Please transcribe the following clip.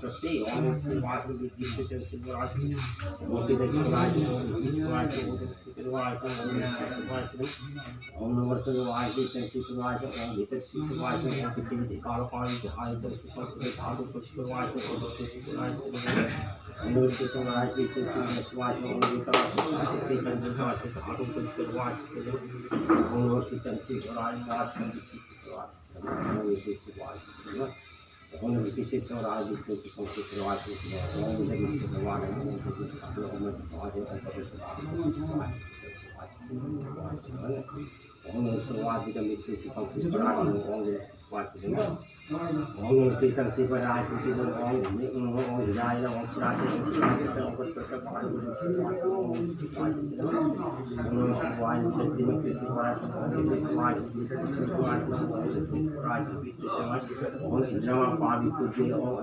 trustee, all of the wise will be gifted to the wise. Only the wise, each wise will be the wise, only the wise. Only what the wise is and supervisor, only the supervisor, and the activity qualifying the items to the how to supervisor or the supervisor. Only the supervisor is the supervisor, only the supervisor, how to supervise. Only what the supervisor, God can be supervised. Only the supervisor. Only the teachers or I will teach you to supervise. Only the supervisor, only the supervisor, as a supervisor. Only the wise become the principal supervisor, only the wise become. Only the teacher supervisor, people all the desire of Strassi, and Strassi, and what purpose are you to supervise? Only the wise is the wise, the democracy supervisor, only the wise, the supervisor, only the supervisor, only the drama party could be all.